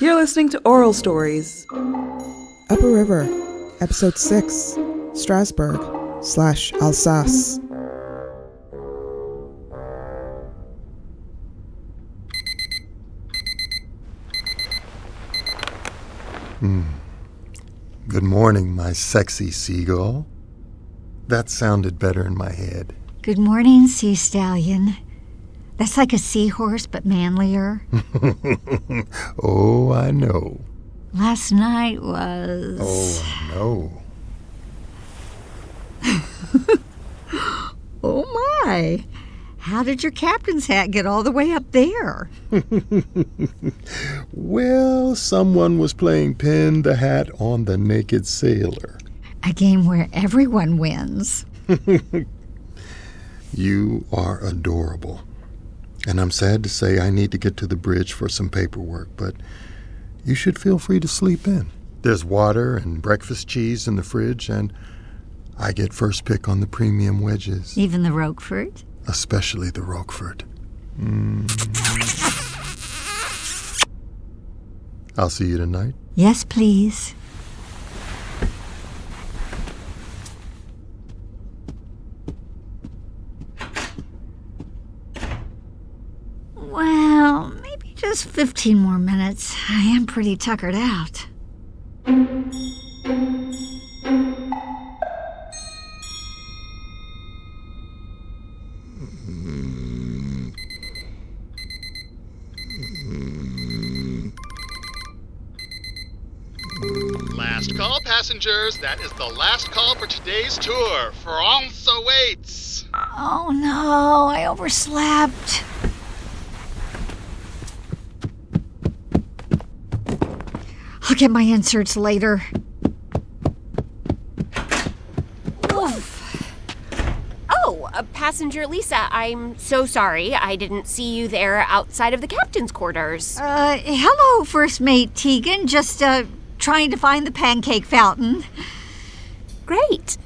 You're listening to Aural Stories. Upper River, Episode 6, Strasborg / Alsace. Good morning, my sexy seagull. That sounded better in my head. Good morning, sea stallion. That's like a seahorse, but manlier. Oh, I know. Last night was... Oh, no. Oh, my. How did your captain's hat get all the way up there? Well, someone was playing Pin the Hat on the Naked Sailor. A game where everyone wins. You are adorable. And I'm sad to say I need to get to the bridge for some paperwork, but you should feel free to sleep in. There's water and breakfast cheese in the fridge, and I get first pick on the premium wedges. Even the Roquefort? Especially the Roquefort. I'll see you tonight. Yes, please. Well, maybe just 15 more minutes. I am pretty tuckered out. Last call, passengers. That is the last call for today's tour. France awaits. Oh no, I overslept. I'll get my inserts later. Oof. Oh, passenger Lisa, I'm so sorry. I didn't see you there outside of the captain's quarters. Hello, First Mate Tegan. Just, trying to find the pancake fountain. Great.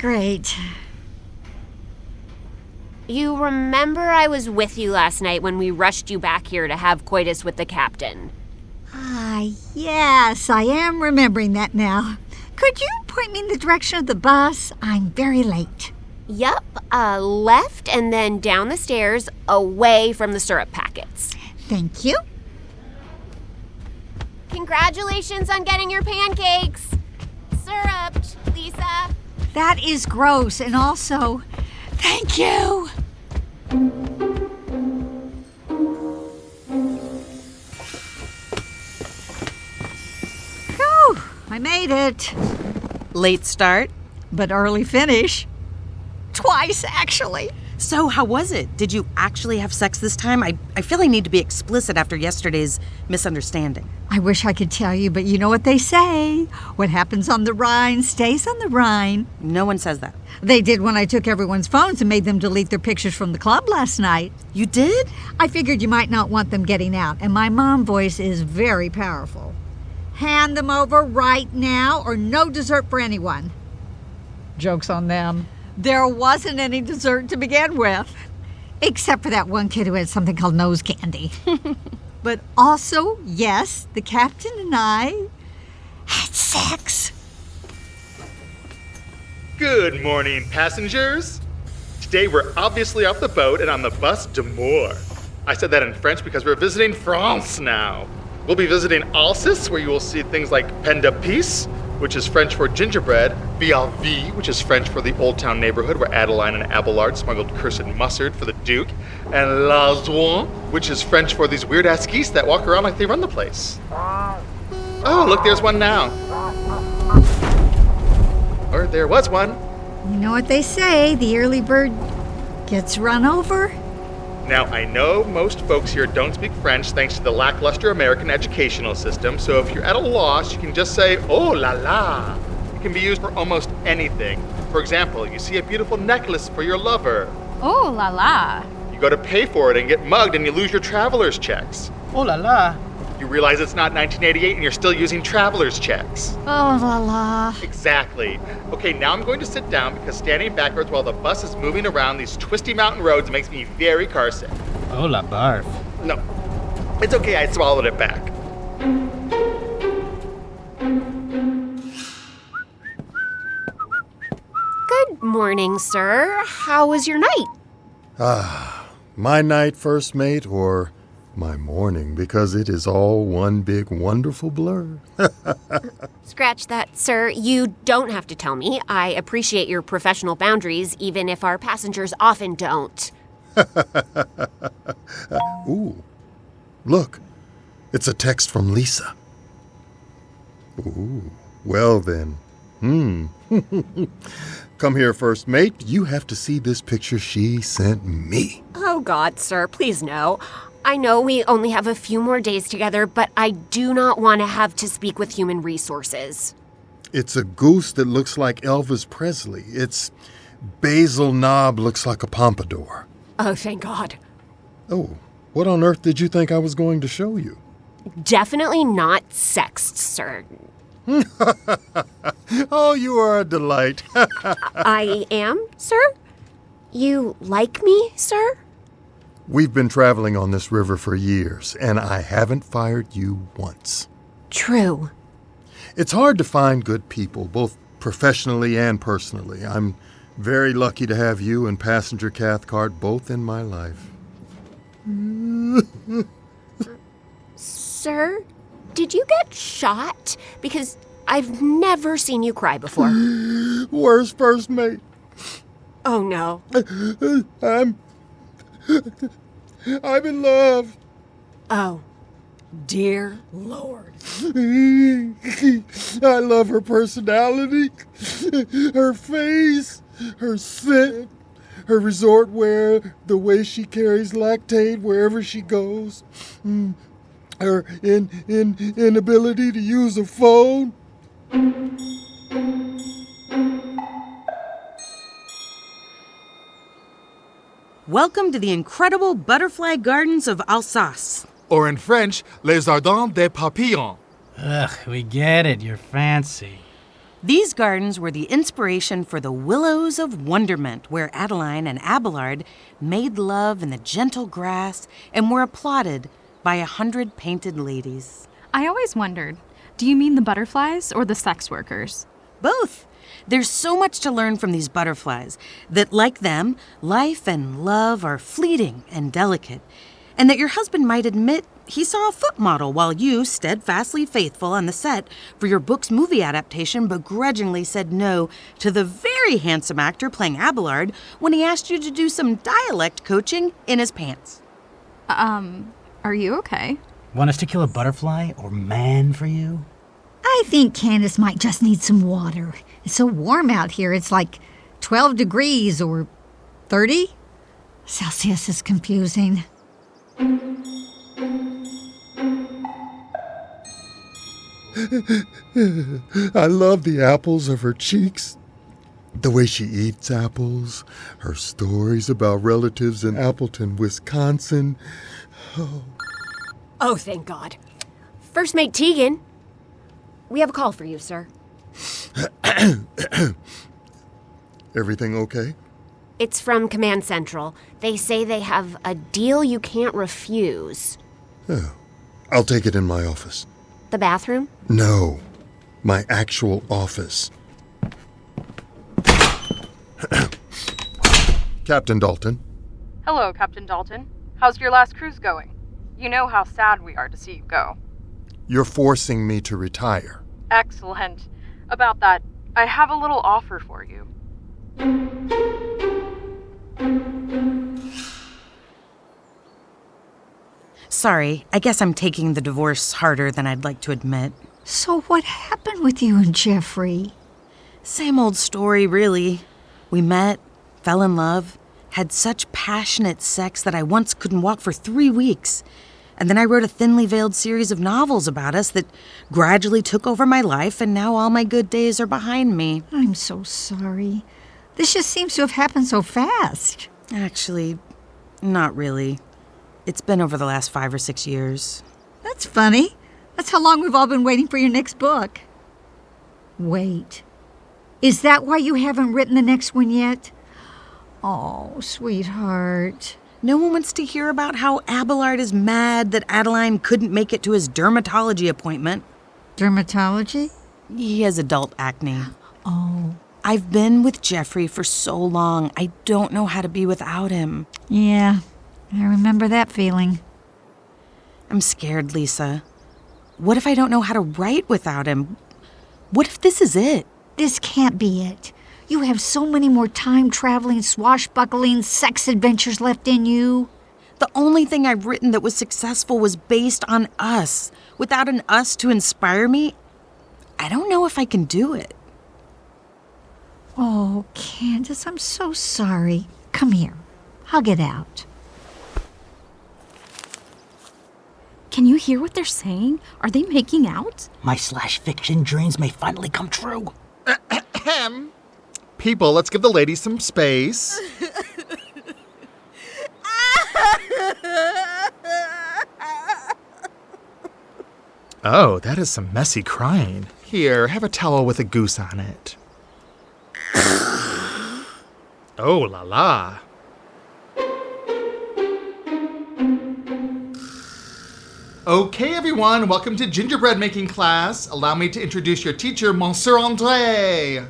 Great. You remember I was with you last night when we rushed you back here to have coitus with the captain? Ah, yes, I am remembering that now. Could you point me in the direction of the bus? I'm very late. Yup, left and then down the stairs away from the syrup packets. Thank you. Congratulations on getting your pancakes. Syruped, Lisa. That is gross, and also, thank you. Whew, I made it. Late start? But early finish. Twice, actually. So, how was it? Did you actually have sex this time? I feel I need to be explicit after yesterday's misunderstanding. I wish I could tell you, but you know what they say. What happens on the Rhine stays on the Rhine. No one says that. They did when I took everyone's phones and made them delete their pictures from the club last night. You did? I figured you might not want them getting out, and my mom voice is very powerful. Hand them over right now, or no dessert for anyone. Joke's on them. There wasn't any dessert to begin with, except for that one kid who had something called nose candy. But also, yes, the captain and I had sex. Good morning, passengers. Today we're obviously off the boat and on the bus d'Amour. I said that in French because we're visiting France now. We'll be visiting Alsace, where you will see things like pain d'épices, which is French for gingerbread, Vialvi, which is French for the Old Town neighborhood where Adeline and Abelard smuggled cursed mustard for the Duke, and Lazoin, which is French for these weird-ass geese that walk around like they run the place. Oh, look, there's one now. Or there was one. You know what they say, the early bird gets run over. Now, I know most folks here don't speak French thanks to the lackluster American educational system, so if you're at a loss, you can just say, oh la la. It can be used for almost anything. For example, you see a beautiful necklace for your lover. Oh la la. You go to pay for it and get mugged and you lose your traveler's checks. Oh la la. You realize it's not 1988 and you're still using traveler's checks. Oh la la. Exactly. Okay, now I'm going to sit down because standing backwards while the bus is moving around these twisty mountain roads makes me very carsick. Oh la barf. No, it's okay, I swallowed it back. morning, sir. How was your night? My night, first mate, or my morning, because it is all one big wonderful blur. Scratch that, sir. You don't have to tell me. I appreciate your professional boundaries, even if our passengers often don't. Ooh, look, it's a text from Lisa. Ooh, well then. Come here, first mate. You have to see this picture she sent me. Oh, God, sir, please no. I know we only have a few more days together, but I do not want to have to speak with human resources. It's a goose that looks like Elvis Presley. Its basal knob looks like a pompadour. Oh, thank God. Oh, what on earth did you think I was going to show you? Definitely not sexed, sir. Oh, you are a delight. I am, sir? You like me, sir? We've been traveling on this river for years, and I haven't fired you once. True. It's hard to find good people, both professionally and personally. I'm very lucky to have you and Passenger Cathcart both in my life. Sir, did you get shot? Because I've never seen you cry before. Worst first mate. Oh, no. I'm in love. Oh, dear Lord. I love her personality, her face, her scent, her resort wear, the way she carries lactate wherever she goes, her inability to use a phone. Welcome to the incredible butterfly gardens of Alsace. Or in French, Les Jardins des Papillons. Ugh, we get it. You're fancy. These gardens were the inspiration for the Willows of Wonderment, where Adeline and Abelard made love in the gentle grass and were applauded by 100 painted ladies. I always wondered, do you mean the butterflies or the sex workers? Both. There's so much to learn from these butterflies that, like them, life and love are fleeting and delicate, and that your husband might admit he saw a foot model while you, steadfastly faithful on the set for your book's movie adaptation, begrudgingly said no to the very handsome actor playing Abelard when he asked you to do some dialect coaching in his pants. Are you okay? Want us to kill a butterfly or man for you? I think Candace might just need some water. It's so warm out here. It's like 12 degrees or 30. Celsius is confusing. I love the apples of her cheeks, the way she eats apples, her stories about relatives in Appleton, Wisconsin. Oh, thank God. First Mate Tegan, we have a call for you, sir. Everything okay? It's from Command Central. They say they have a deal you can't refuse. Oh, I'll take it in my office. The bathroom? No, my actual office. Captain Dalton. Hello, Captain Dalton. How's your last cruise going? You know how sad we are to see you go. You're forcing me to retire. Excellent. About that, I have a little offer for you. Sorry, I guess I'm taking the divorce harder than I'd like to admit. So what happened with you and Jeffrey? Same old story, really. We met, fell in love, had such passionate sex that I once couldn't walk for 3 weeks. And then I wrote a thinly veiled series of novels about us that gradually took over my life, and now all my good days are behind me. I'm so sorry. This just seems to have happened so fast. Actually, not really. It's been over the last 5 or 6 years. That's funny. That's how long we've all been waiting for your next book. Wait. Is that why you haven't written the next one yet? Oh, sweetheart. No one wants to hear about how Abelard is mad that Adeline couldn't make it to his dermatology appointment. Dermatology? He has adult acne. Oh, I've been with Jeffrey for so long. I don't know how to be without him. Yeah, I remember that feeling. I'm scared, Lisa. What if I don't know how to write without him? What if this is it? This can't be it. You have so many more time-traveling, swashbuckling sex adventures left in you. The only thing I've written that was successful was based on us. Without an us to inspire me, I don't know if I can do it. Oh, Candace, I'm so sorry. Come here. Hug it out. Can you hear what they're saying? Are they making out? My /fiction dreams may finally come true. Ahem. People, let's give the ladies some space. Oh, that is some messy crying. Here, have a towel with a goose on it. Oh la la. Okay, everyone, welcome to gingerbread making class. Allow me to introduce your teacher, Monsieur André.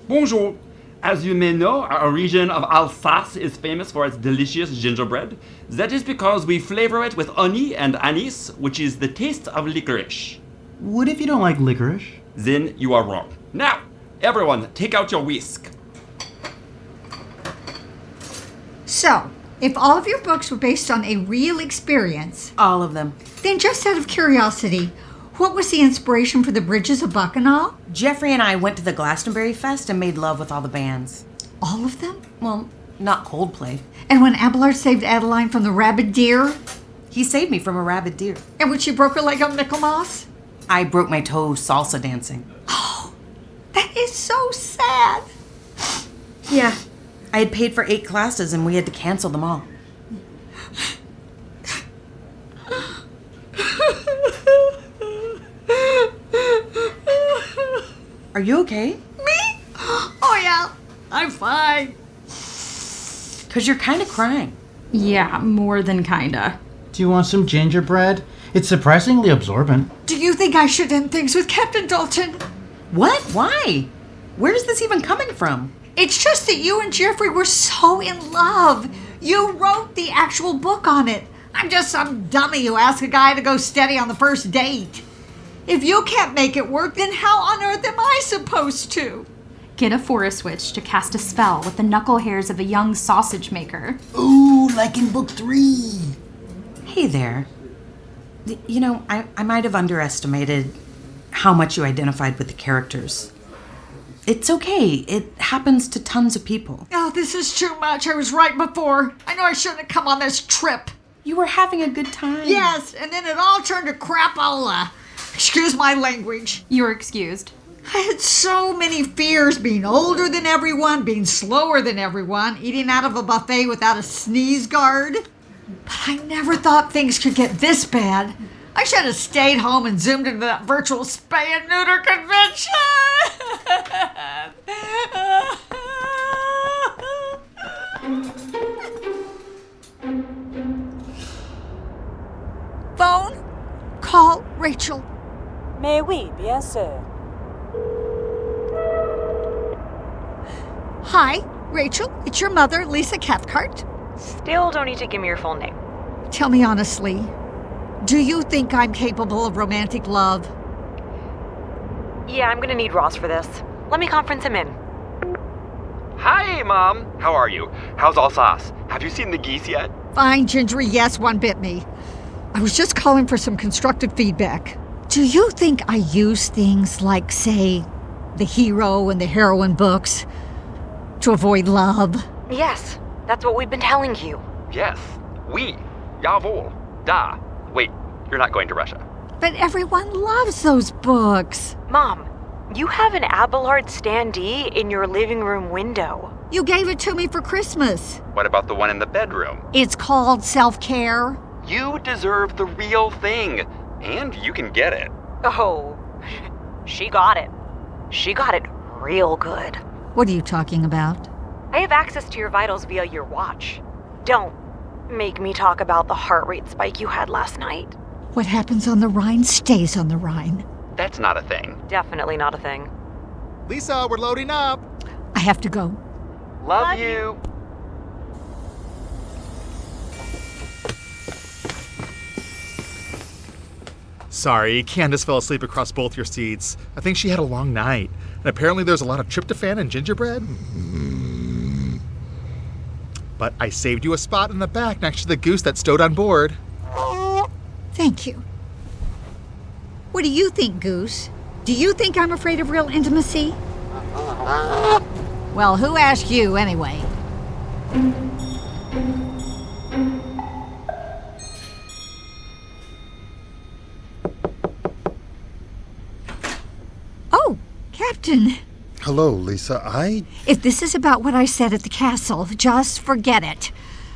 Bonjour. As you may know, our region of Alsace is famous for its delicious gingerbread. That is because we flavor it with honey and anise, which is the taste of licorice. What if you don't like licorice? Then you are wrong. Now, everyone, take out your whisk. So, if all of your books were based on a real experience, All of them. then just out of curiosity, what was the inspiration for the Bridges of Bacchanal? Jeffrey and I went to the Glastonbury Fest and made love with all the bands. All of them? Well, not Coldplay. And when Abelard saved Adeline from the rabid deer? He saved me from a rabid deer. And when she broke her leg on Michaelmas? I broke my toe salsa dancing. Oh, that is so sad. Yeah. I had paid for 8 classes and we had to cancel them all. Are you okay? Me? Oh, yeah. I'm fine. 'Cause you're kind of crying. Yeah, more than kinda. Do you want some gingerbread? It's surprisingly absorbent. Do you think I should end things with Captain Dalton? What? Why? Where is this even coming from? It's just that you and Jeffrey were so in love. You wrote the actual book on it. I'm just some dummy who asked a guy to go steady on the first date. If you can't make it work, then how on earth am I supposed to? Get a forest witch to cast a spell with the knuckle hairs of a young sausage maker. Ooh, like in book 3. Hey there. You know, I might have underestimated how much you identified with the characters. It's okay. It happens to tons of people. Oh, this is too much. I was right before. I know I shouldn't have come on this trip. You were having a good time. Yes, and then it all turned to crapola. Excuse my language. You're excused. I had so many fears, being older than everyone, being slower than everyone, eating out of a buffet without a sneeze guard. But I never thought things could get this bad. I should have stayed home and zoomed into that virtual spay and neuter convention. Phone? Call Rachel. Mais oui, bien sûr. Hi, Rachel. It's your mother, Lisa Cathcart. Still don't need to give me your full name. Tell me honestly, do you think I'm capable of romantic love? Yeah, I'm gonna need Ross for this. Let me conference him in. Hi, Mom. How are you? How's Alsace? Have you seen the geese yet? Fine, Gingery, yes, one bit me. I was just calling for some constructive feedback. Do you think I use things like, say, the hero and the heroine books to avoid love? Yes, that's what we've been telling you. Yes. Oui. Jawohl. Da. Wait, you're not going to Russia. But everyone loves those books. Mom, you have an Abelard standee in your living room window. You gave it to me for Christmas. What about the one in the bedroom? It's called self-care. You deserve the real thing, and you can get it. Oh, she got it. She got it real good. What are you talking about? I have access to your vitals via your watch. Don't make me talk about the heart rate spike you had last night. What happens on the Rhine stays on the Rhine. That's not a thing. Definitely not a thing. Lisa, we're loading up. I have to go. Love you. Sorry, Candace fell asleep across both your seats. I think she had a long night. And apparently there's a lot of tryptophan and gingerbread. But I saved you a spot in the back next to the goose that stowed on board. Thank you. What do you think, Goose? Do you think I'm afraid of real intimacy? Well, who asked you anyway? Oh, Captain. Hello, Lisa. If this is about what I said at the castle, just forget it.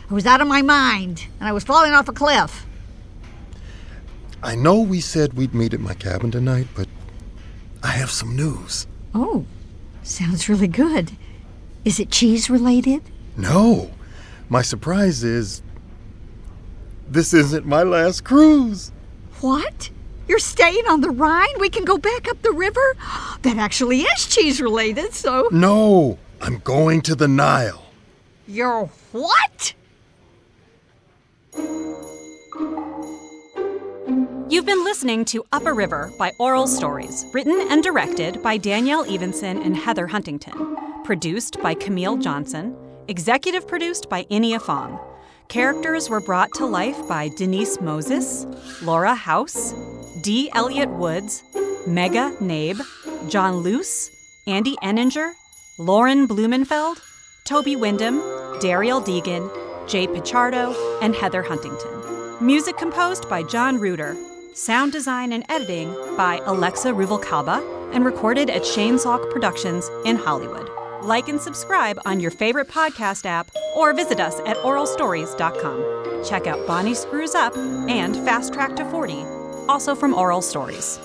I was out of my mind, and I was falling off a cliff. I know we said we'd meet at my cabin tonight, but I have some news. Oh, sounds really good. Is it cheese-related? No. My surprise is this isn't my last cruise. What? You're staying on the Rhine? We can go back up the river? That actually is cheese-related, so... No, I'm going to the Nile. You're what? You've been listening to Up a River by Aural Stories, written and directed by Danielle Evenson and Heather Huntington, produced by Camille Johnson, executive produced by Inia Fong. Characters were brought to life by Denise Moses, Laura House, D. Elliott Woods, Mega Nabe, John Luce, Andy Enninger, Lauren Blumenfeld, Toby Wyndham, Dariel Deegan, Jay Pichardo, and Heather Huntington. Music composed by John Reuter. Sound design and editing by Alexa Ruvalcaba, and recorded at Shanesock Productions in Hollywood. Like and subscribe on your favorite podcast app or visit us at auralstories.com. Check out Bonnie Screws Up and Fast Track to 40, also from Aural Stories.